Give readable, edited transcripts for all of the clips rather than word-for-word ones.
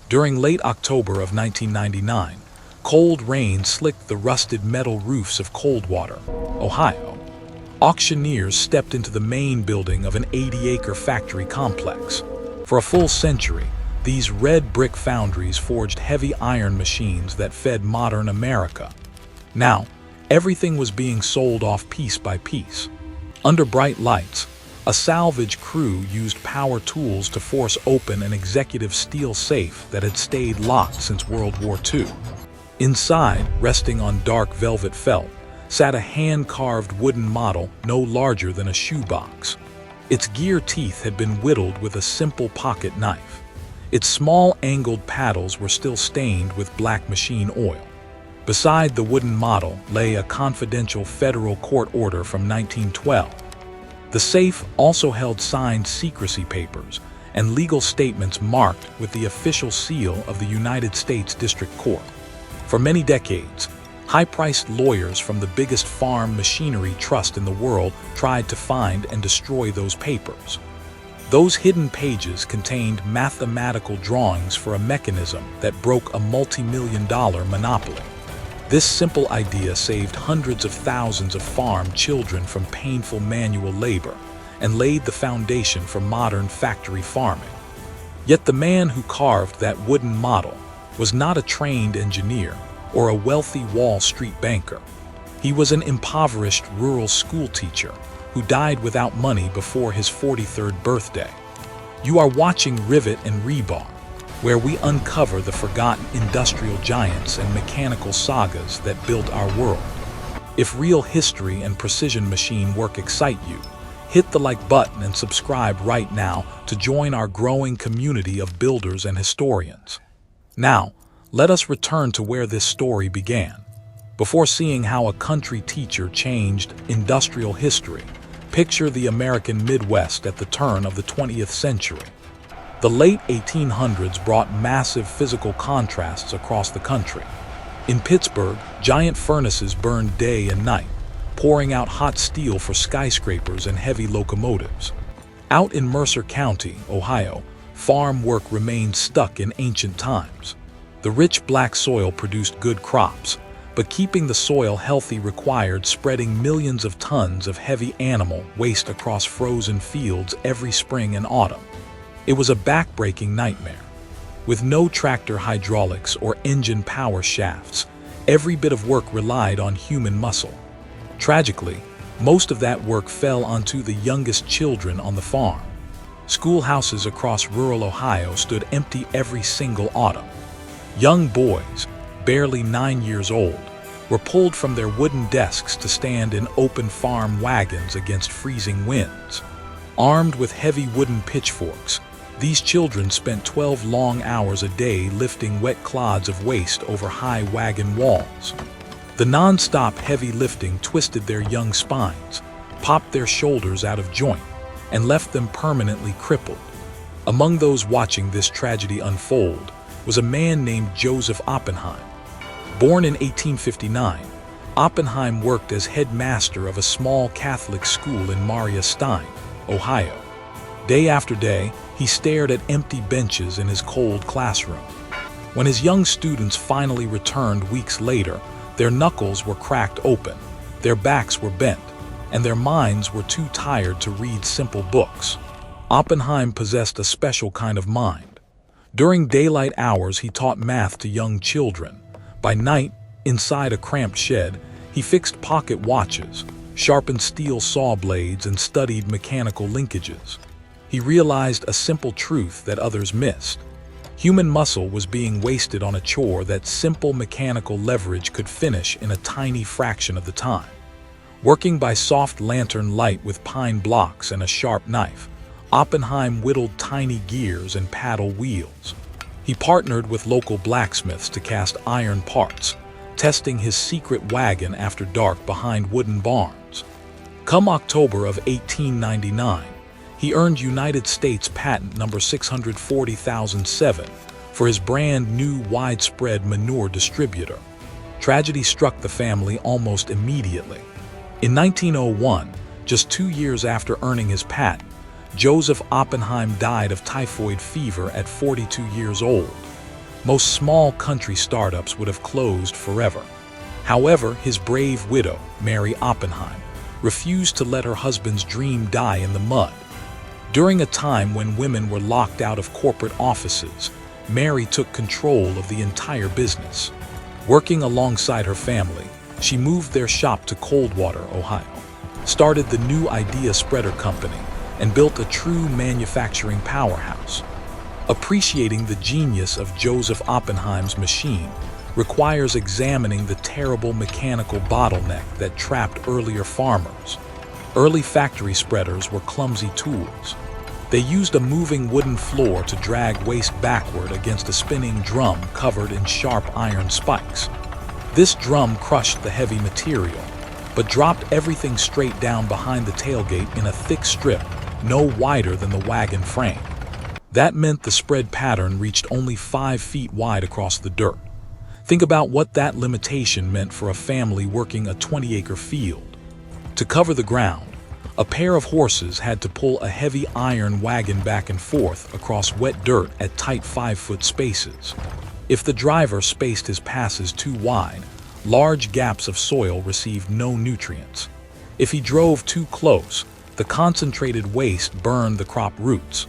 During late October of 1999, cold rain slicked the rusted metal roofs of Coldwater, Ohio. Auctioneers stepped into the main building of an 80-acre factory complex. For a full century, these red brick foundries forged heavy iron machines that fed modern America. Now, everything was being sold off piece by piece. Under bright lights, a salvage crew used power tools to force open an executive steel safe that had stayed locked since World War II. Inside, resting on dark velvet felt, sat a hand-carved wooden model no larger than a shoebox. Its gear teeth had been whittled with a simple pocket knife. Its small angled paddles were still stained with black machine oil. Beside the wooden model lay a confidential federal court order from 1912. The safe also held signed secrecy papers and legal statements marked with the official seal of the United States District Court. For many decades, high-priced lawyers from the biggest farm machinery trust in the world tried to find and destroy those papers. Those hidden pages contained mathematical drawings for a mechanism that broke a multi-million-dollar monopoly. This simple idea saved hundreds of thousands of farm children from painful manual labor and laid the foundation for modern factory farming. Yet the man who carved that wooden model was not a trained engineer or a wealthy Wall Street banker. He was an impoverished rural schoolteacher who died without money before his 43rd birthday. You are watching Rivet and Rebar, where we uncover the forgotten industrial giants and mechanical sagas that built our world. If real history and precision machine work excite you, hit the like button and subscribe right now to join our growing community of builders and historians. Now, let us return to where this story began. Before seeing how a country teacher changed industrial history, picture the American Midwest at the turn of the 20th century. The late 1800s brought massive physical contrasts across the country. In Pittsburgh, giant furnaces burned day and night, pouring out hot steel for skyscrapers and heavy locomotives. Out in Mercer County, Ohio, farm work remained stuck in ancient times. The rich black soil produced good crops, but keeping the soil healthy required spreading millions of tons of heavy animal waste across frozen fields every spring and autumn. It was a backbreaking nightmare. With no tractor hydraulics or engine power shafts, every bit of work relied on human muscle. Tragically, most of that work fell onto the youngest children on the farm. Schoolhouses across rural Ohio stood empty every single autumn. Young boys, barely 9 years old, were pulled from their wooden desks to stand in open farm wagons against freezing winds. Armed with heavy wooden pitchforks, these children spent 12 long hours a day lifting wet clods of waste over high wagon walls. The non-stop heavy lifting twisted their young spines, popped their shoulders out of joint, and left them permanently crippled. Among those watching this tragedy unfold was a man named Joseph Oppenheim. Born in 1859, Oppenheim worked as headmaster of a small Catholic school in Maria Stein, Ohio. Day after day, he stared at empty benches in his cold classroom. When his young students finally returned weeks later, their knuckles were cracked open, their backs were bent, and their minds were too tired to read simple books. Oppenheim possessed a special kind of mind. During daylight hours, he taught math to young children. By night, inside a cramped shed, he fixed pocket watches, sharpened steel saw blades, and studied mechanical linkages. He realized a simple truth that others missed. Human muscle was being wasted on a chore that simple mechanical leverage could finish in a tiny fraction of the time. Working by soft lantern light with pine blocks and a sharp knife, Oppenheim whittled tiny gears and paddle wheels. He partnered with local blacksmiths to cast iron parts, testing his secret wagon after dark behind wooden barns. Come October of 1899, he earned United States patent number 640,007 for his brand new widespread manure distributor. Tragedy struck the family almost immediately. In 1901, just 2 years after earning his patent, Joseph Oppenheim died of typhoid fever at 42 years old. Most small country startups would have closed forever. However, his brave widow, Mary Oppenheim, refused to let her husband's dream die in the mud. During a time when women were locked out of corporate offices, Mary took control of the entire business. Working alongside her family, she moved their shop to Coldwater, Ohio, started the New Idea Spreader Company, and built a true manufacturing powerhouse. Appreciating the genius of Joseph Oppenheim's machine requires examining the terrible mechanical bottleneck that trapped earlier farmers. Early factory spreaders were clumsy tools. They used a moving wooden floor to drag waste backward against a spinning drum covered in sharp iron spikes. This drum crushed the heavy material, but dropped everything straight down behind the tailgate in a thick strip no wider than the wagon frame. That meant the spread pattern reached only 5 feet wide across the dirt. Think about what that limitation meant for a family working a 20-acre field. To cover the ground, a pair of horses had to pull a heavy iron wagon back and forth across wet dirt at tight 5-foot spaces. If the driver spaced his passes too wide, large gaps of soil received no nutrients. If he drove too close, the concentrated waste burned the crop roots.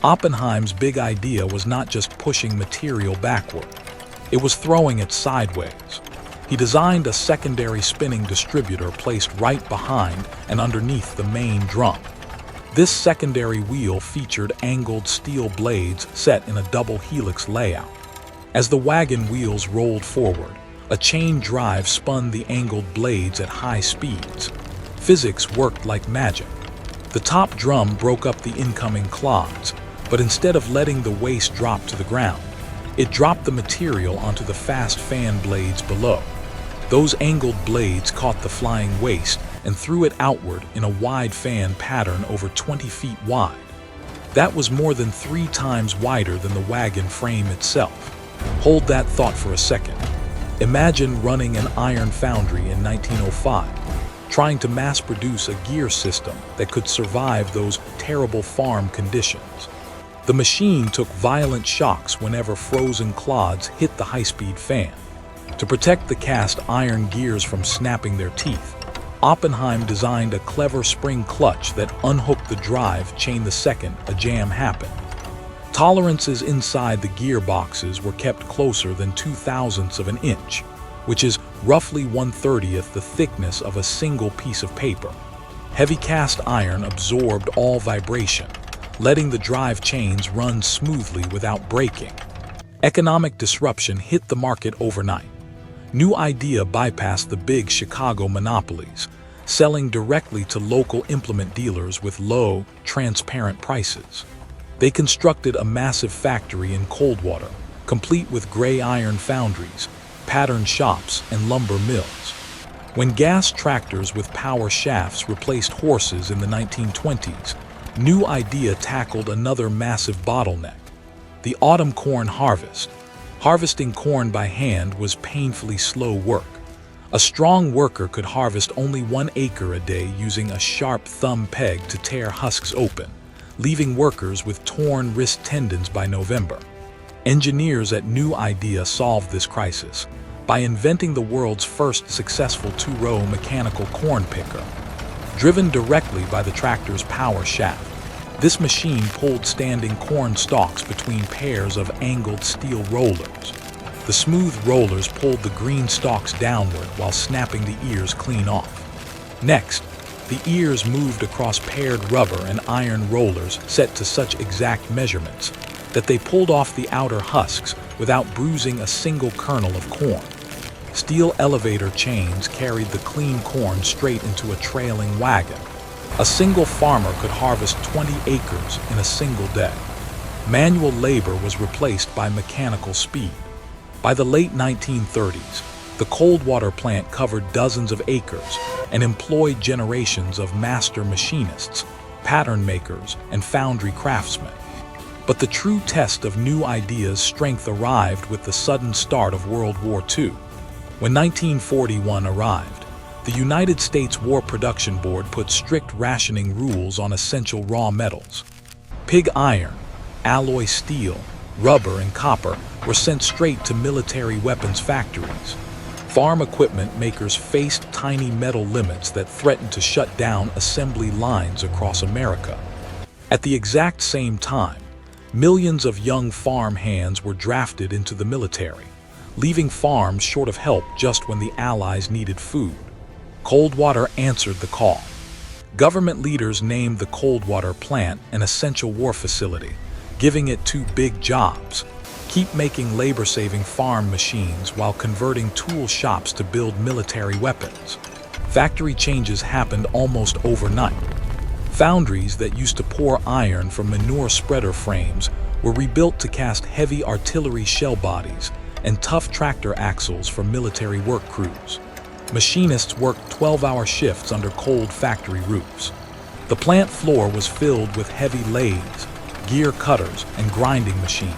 Oppenheim's big idea was not just pushing material backward, it was throwing it sideways. He designed a secondary spinning distributor placed right behind and underneath the main drum. This secondary wheel featured angled steel blades set in a double helix layout. As the wagon wheels rolled forward, a chain drive spun the angled blades at high speeds. Physics worked like magic. The top drum broke up the incoming clods, but instead of letting the waste drop to the ground, it dropped the material onto the fast fan blades below. Those angled blades caught the flying waste and threw it outward in a wide fan pattern over 20 feet wide. That was more than 3 times wider than the wagon frame itself. Hold that thought for a second. Imagine running an iron foundry in 1905, trying to mass produce a gear system that could survive those terrible farm conditions. The machine took violent shocks whenever frozen clods hit the high-speed fan. To protect the cast iron gears from snapping their teeth, Oppenheim designed a clever spring clutch that unhooked the drive chain the second a jam happened. Tolerances inside the gearboxes were kept closer than 0.02 of an inch, which is roughly 1/30th the thickness of a single piece of paper. Heavy cast iron absorbed all vibration, letting the drive chains run smoothly without breaking. Economic disruption hit the market overnight. New Idea bypassed the big Chicago monopolies, selling directly to local implement dealers with low, transparent prices. They constructed a massive factory in Coldwater, complete with gray iron foundries, pattern shops, and lumber mills. When gas tractors with power shafts replaced horses in the 1920s, New Idea tackled another massive bottleneck: the autumn corn harvest. Harvesting corn by hand was painfully slow work. A strong worker could harvest only 1 acre a day using a sharp thumb peg to tear husks open, leaving workers with torn wrist tendons by November. Engineers at New Idea solved this crisis by inventing the world's first successful 2-row mechanical corn picker. Driven directly by the tractor's power shaft, this machine pulled standing corn stalks between pairs of angled steel rollers. The smooth rollers pulled the green stalks downward while snapping the ears clean off. Next, the ears moved across paired rubber and iron rollers set to such exact measurements that they pulled off the outer husks without bruising a single kernel of corn. Steel elevator chains carried the clean corn straight into a trailing wagon. A single farmer could harvest 20 acres in a single day. Manual labor was replaced by mechanical speed. By the late 1930s, the Coldwater plant covered dozens of acres and employed generations of master machinists, pattern makers, and foundry craftsmen. But the true test of New Idea's strength arrived with the sudden start of World War II. When 1941 arrived, the United States War Production Board put strict rationing rules on essential raw metals. Pig iron, alloy steel, rubber, and copper were sent straight to military weapons factories. Farm equipment makers faced tiny metal limits that threatened to shut down assembly lines across America. At the exact same time, millions of young farm hands were drafted into the military, leaving farms short of help just when the Allies needed food. Coldwater answered the call. Government leaders named the Coldwater plant an essential war facility, giving it two big jobs: keep making labor-saving farm machines while converting tool shops to build military weapons. Factory changes happened almost overnight. Foundries that used to pour iron from manure spreader frames were rebuilt to cast heavy artillery shell bodies and tough tractor axles for military work crews. Machinists worked 12-hour shifts under cold factory roofs. The plant floor was filled with heavy lathes, gear cutters, and grinding machines.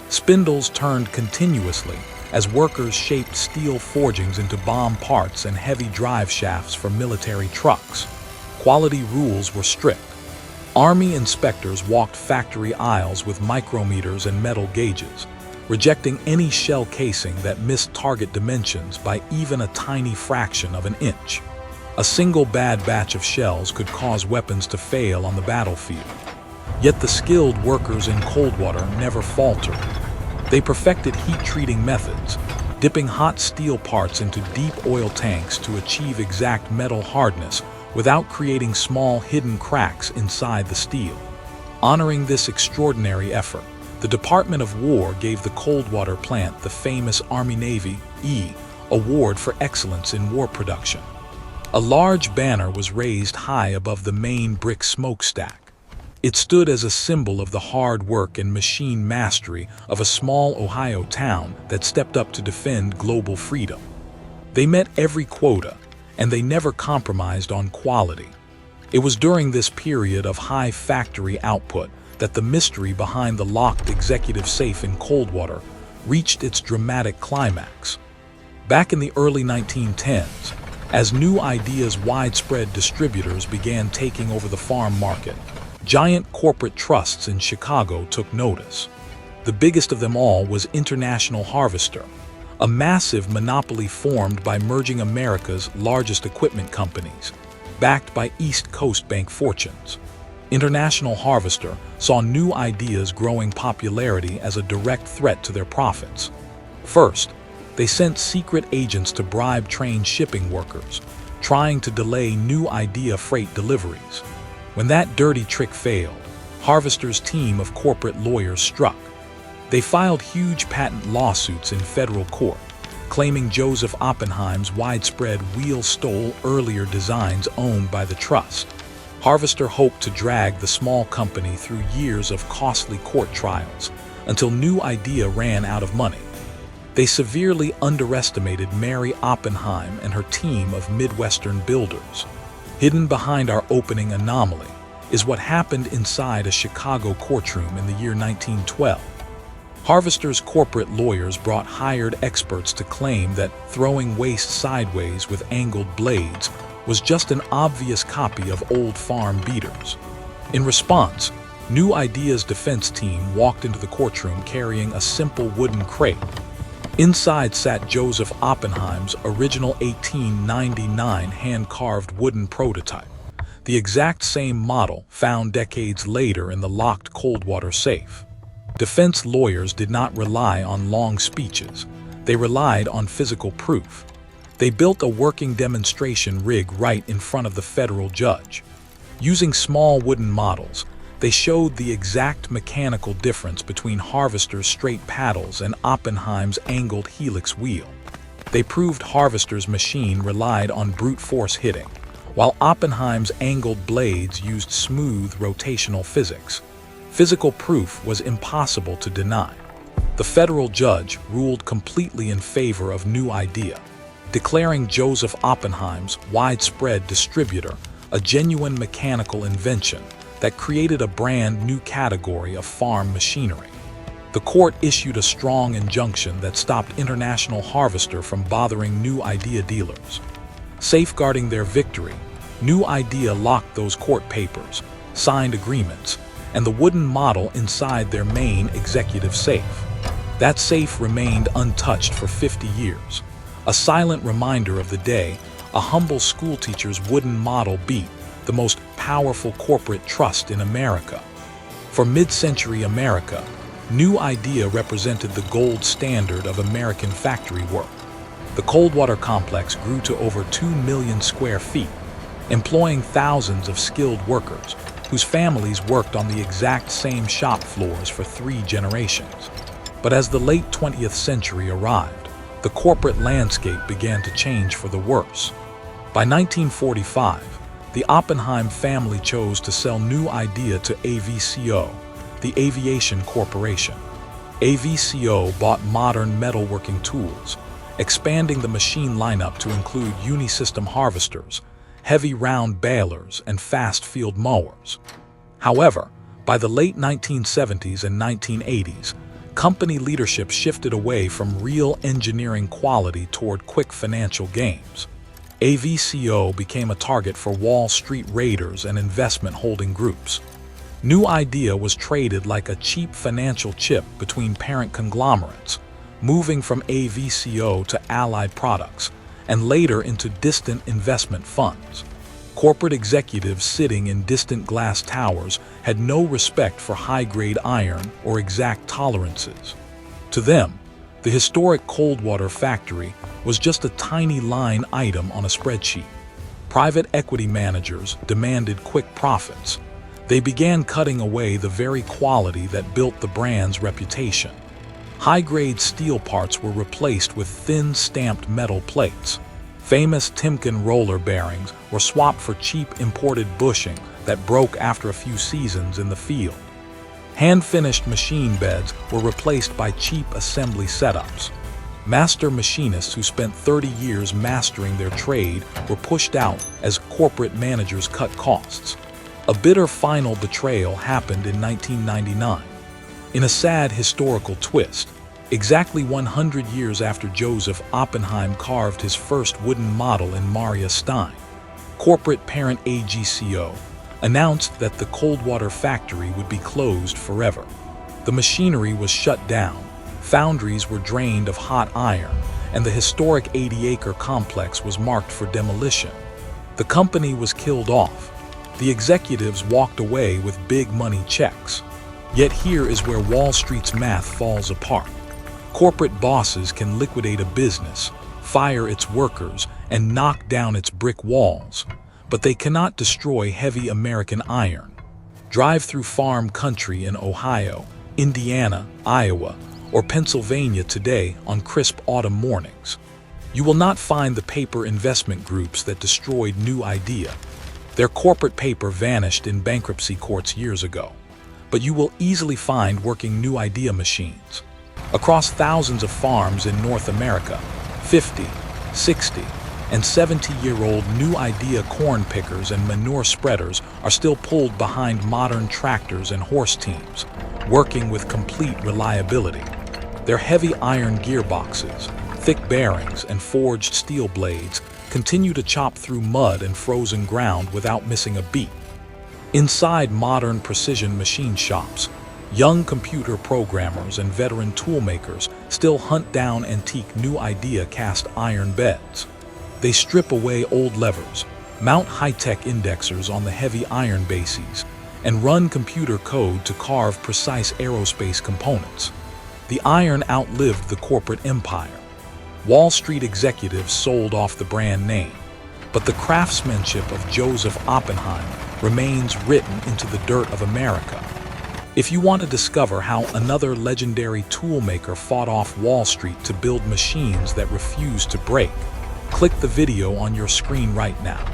Spindles turned continuously as workers shaped steel forgings into bomb parts and heavy drive shafts for military trucks. Quality rules were strict. Army inspectors walked factory aisles with micrometers and metal gauges, rejecting any shell casing that missed target dimensions by even a tiny fraction of an inch. A single bad batch of shells could cause weapons to fail on the battlefield. Yet the skilled workers in Coldwater never faltered. They perfected heat-treating methods, dipping hot steel parts into deep oil tanks to achieve exact metal hardness without creating small hidden cracks inside the steel. Honoring this extraordinary effort, the Department of War gave the Coldwater plant the famous Army-Navy Award for Excellence in War Production. A large banner was raised high above the main brick smokestack. It stood as a symbol of the hard work and machine mastery of a small Ohio town that stepped up to defend global freedom. They met every quota, and they never compromised on quality. It was during this period of high factory output that the mystery behind the locked executive safe in Coldwater reached its dramatic climax. Back in the early 1910s, as new ideas widespread distributors began taking over the farm market, giant corporate trusts in Chicago took notice. The biggest of them all was International Harvester, a massive monopoly formed by merging America's largest equipment companies, backed by East Coast bank fortunes. International Harvester saw new ideas growing popularity as a direct threat to their profits. First, they sent secret agents to bribe trained shipping workers, trying to delay new idea freight deliveries. When that dirty trick failed, Harvester's team of corporate lawyers struck. They filed huge patent lawsuits in federal court, claiming Joseph Oppenheim's widespread wheel stole earlier designs owned by the trust. Harvester hoped to drag the small company through years of costly court trials until new idea ran out of money. They severely underestimated Mary Oppenheim and her team of Midwestern builders. Hidden behind our opening anomaly is what happened inside a Chicago courtroom in the year 1912. Harvester's corporate lawyers brought hired experts to claim that throwing waste sideways with angled blades was just an obvious copy of old farm beaters. In response, New Idea's defense team walked into the courtroom carrying a simple wooden crate. Inside sat Joseph Oppenheim's original 1899 hand-carved wooden prototype, the exact same model found decades later in the locked Coldwater safe. Defense lawyers did not rely on long speeches. They relied on physical proof. They built a working demonstration rig right in front of the federal judge. Using small wooden models, they showed the exact mechanical difference between Harvester's straight paddles and Oppenheim's angled helix wheel. They proved Harvester's machine relied on brute force hitting, while Oppenheim's angled blades used smooth rotational physics. Physical proof was impossible to deny. The federal judge ruled completely in favor of New Idea, declaring Joseph Oppenheim's widespread distributor a genuine mechanical invention that created a brand new category of farm machinery. The court issued a strong injunction that stopped International Harvester from bothering New Idea dealers. Safeguarding their victory, New Idea locked those court papers, signed agreements, and the wooden model inside their main executive safe. That safe remained untouched for 50 years, a silent reminder of the day a humble schoolteacher's wooden model beat the most powerful corporate trust in America. For mid-century America, New Idea represented the gold standard of American factory work. The Coldwater complex grew to over 2 million square feet, employing thousands of skilled workers whose families worked on the exact same shop floors for 3 generations. But as the late 20th century arrived, the corporate landscape began to change for the worse. By 1945, the Oppenheim family chose to sell New Idea to AVCO, the Aviation Corporation. AVCO bought modern metalworking tools, expanding the machine lineup to include uni-system harvesters, heavy round balers, and fast field mowers. However, by the late 1970s and 1980s, company leadership shifted away from real engineering quality toward quick financial gains. AVCO became a target for Wall Street raiders and investment holding groups. New Idea was traded like a cheap financial chip between parent conglomerates, moving from AVCO to Allied Products, and later into distant investment funds. Corporate executives sitting in distant glass towers had no respect for high-grade iron or exact tolerances. To them, the historic Coldwater factory was just a tiny line item on a spreadsheet. Private equity managers demanded quick profits. They began cutting away the very quality that built the brand's reputation. High-grade steel parts were replaced with thin stamped metal plates. Famous Timken roller bearings were swapped for cheap imported bushing that broke after a few seasons in the field. Hand-finished machine beds were replaced by cheap assembly setups. Master machinists who spent 30 years mastering their trade were pushed out as corporate managers cut costs. A bitter final betrayal happened in 1999. In a sad historical twist, exactly 100 years after Joseph Oppenheim carved his first wooden model in Maria Stein, corporate parent AGCO announced that the Coldwater factory would be closed forever. The machinery was shut down, foundries were drained of hot iron, and the historic 80-acre complex was marked for demolition. The company was killed off. The executives walked away with big money checks. Yet here is where Wall Street's math falls apart. Corporate bosses can liquidate a business, fire its workers, and knock down its brick walls, but they cannot destroy heavy American iron. Drive through farm country in Ohio, Indiana, Iowa, or Pennsylvania today on crisp autumn mornings. You will not find the paper investment groups that destroyed New Idea. Their corporate paper vanished in bankruptcy courts years ago, but you will easily find working New Idea machines. Across thousands of farms in North America, 50, 60, and 70-year-old New Idea corn pickers and manure spreaders are still pulled behind modern tractors and horse teams, working with complete reliability. Their heavy iron gearboxes, thick bearings, and forged steel blades continue to chop through mud and frozen ground without missing a beat. Inside modern precision machine shops, young computer programmers and veteran toolmakers still hunt down antique New Idea cast iron beds. They strip away old levers, mount high-tech indexers on the heavy iron bases, and run computer code to carve precise aerospace components. The iron outlived the corporate empire. Wall Street executives sold off the brand name, but the craftsmanship of Joseph Oppenheim remains written into the dirt of America. If you want to discover how another legendary toolmaker fought off Wall Street to build machines that refuse to break, click the video on your screen right now.